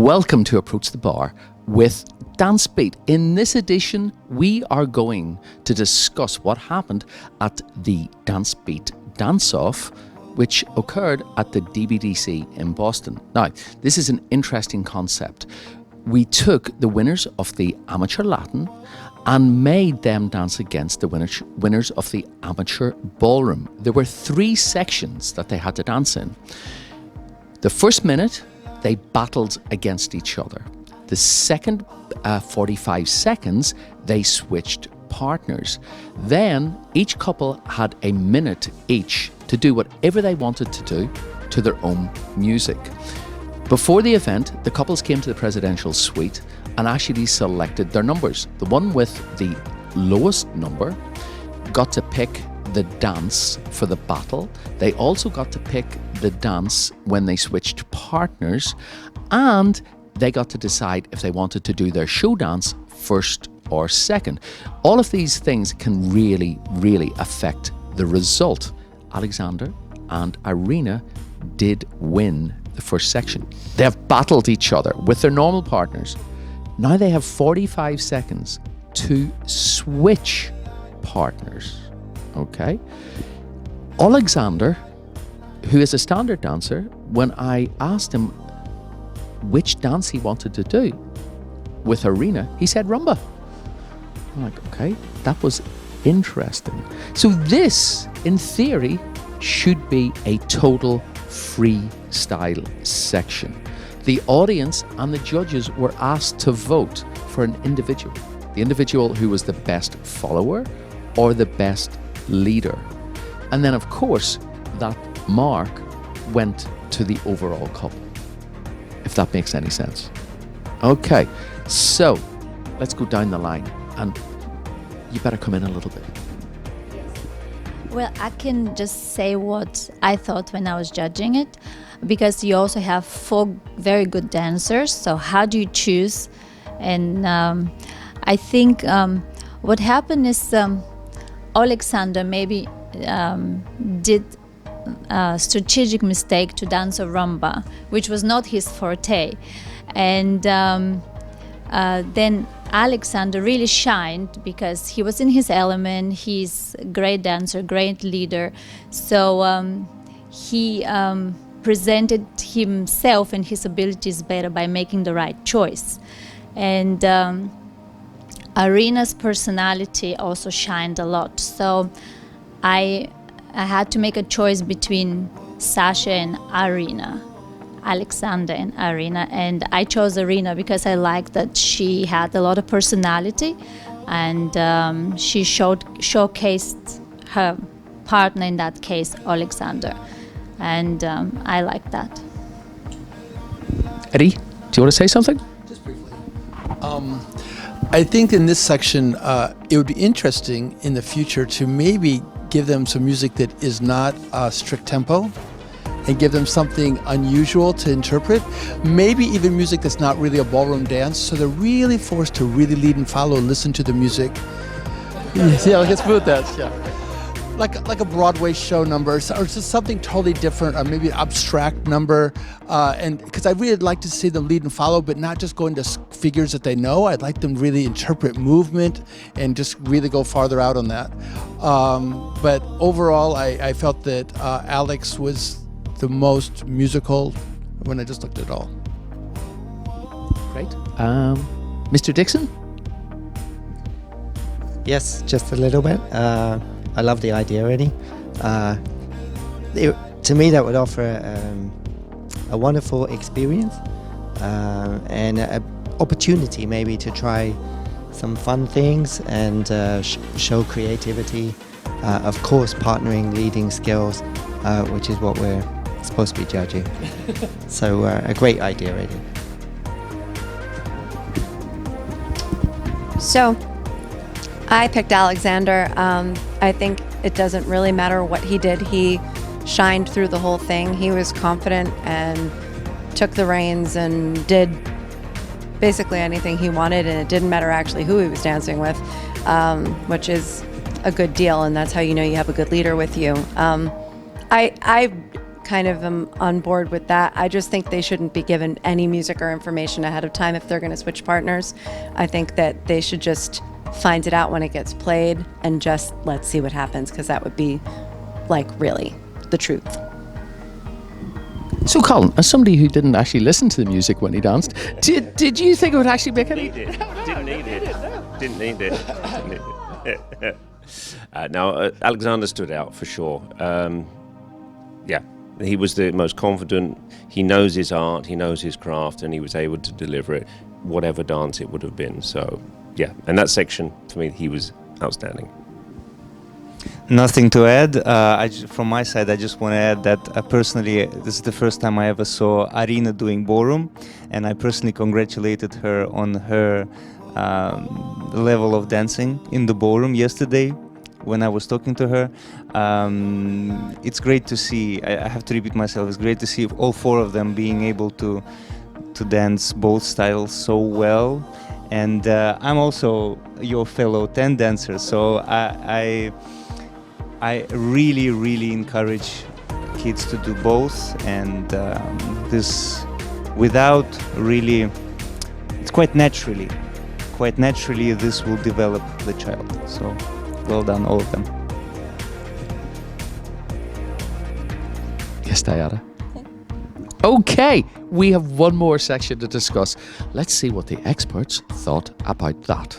Welcome to Approach the Bar with DanceBeat. In this edition, we are going to discuss what happened at the DanceBeat Dance Off, which occurred at the DBDC in Boston. Now, this is an interesting concept. We took the winners of the Amateur Latin and made them dance against the winners of the Amateur Ballroom. There were 3 sections that they had to dance in. The first minute, they battled against each other. The second 45 seconds, they switched partners. Then each couple had a minute each to do whatever they wanted to do to their own music. Before the event, the couples came to the presidential suite and actually selected their numbers. The one with the lowest number got to pick the dance for the battle. They also got to pick the dance when they switched partners, and they got to decide if they wanted to do their show dance first or second. All of these things can really, really affect the result. Alexander and Arina did win the first section. They have battled each other with their normal partners. Now they have 45 seconds to switch partners. Okay. Alexander, who is a standard dancer, when I asked him which dance he wanted to do with Arina, he said rumba. I'm like, okay, that was interesting. So this, in theory, should be a total freestyle section. The audience and the judges were asked to vote for an individual. The individual who was the best follower or the best leader. And then, of course, that mark went to the overall couple, if that makes any sense. Okay, so let's go down the line, and you better come in a little bit. Well, I can just say what I thought when I was judging it, because you also have 4 very good dancers, so how do you choose? And I think what happened is Alexander maybe did a strategic mistake to dance a rumba, which was not his forte. And then Alexander really shined because he was in his element. He's a great dancer, great leader. So he presented himself and his abilities better by making the right choice. And Arina's personality also shined a lot. So I had to make a choice between Sasha and Arina, Alexander and Arina, and I chose Arina because I liked that she had a lot of personality, and she showcased her partner, in that case Alexander, and I like that. Eddie, do you want to say something? Just briefly. I think in this section, it would be interesting in the future to maybe give them some music that is not strict tempo, and give them something unusual to interpret. Maybe even music that's not really a ballroom dance, so they're really forced to really lead and follow and listen to the music. Yeah, like a smooth dance, yeah. Like a Broadway show number, or just something totally different, or maybe an abstract number. And because I really like to see them lead and follow, but not just go into figures that they know. I'd like them to really interpret movement and just really go farther out on that. But overall, I felt that Alex was the most musical when I just looked at it all. Great. Mr. Dixon? Yes, just a little bit. I love the idea already. To me, that would offer a wonderful experience and an opportunity maybe to try some fun things and show creativity. Of course, partnering, leading skills, which is what we're supposed to be judging. So a great idea already. So I picked Alexander. I think it doesn't really matter what he did. He shined through the whole thing. He was confident and took the reins and did basically anything he wanted, and it didn't matter actually who he was dancing with, which is a good deal, and that's how you know you have a good leader with you. I kind of am on board with that. I just think they shouldn't be given any music or information ahead of time if they're going to switch partners. I think that they should just find it out when it gets played and just let's see what happens, because that would be like really the truth. So, Colin, as somebody who didn't actually listen to the music when he danced, did you think it would actually make any? Didn't need it. No, Alexander stood out for sure. Yeah, he was the most confident. He knows his art, he knows his craft, and he was able to deliver it, whatever dance it would have been. So, yeah, and that section, for me, he was outstanding. Nothing to add. From my side, I just want to add that personally, this is the first time I ever saw Arina doing ballroom, and I personally congratulated her on her level of dancing in the ballroom yesterday when I was talking to her. It's great to see, I have to repeat myself, it's great to see all four of them being able to dance both styles so well. And I'm also your fellow 10 dancer, so I really encourage kids to do both, and this without really, it's quite naturally this will develop the child. So well done, all of them. Yes, Diana. Okay, we have one more section to discuss. Let's see what the experts thought about that.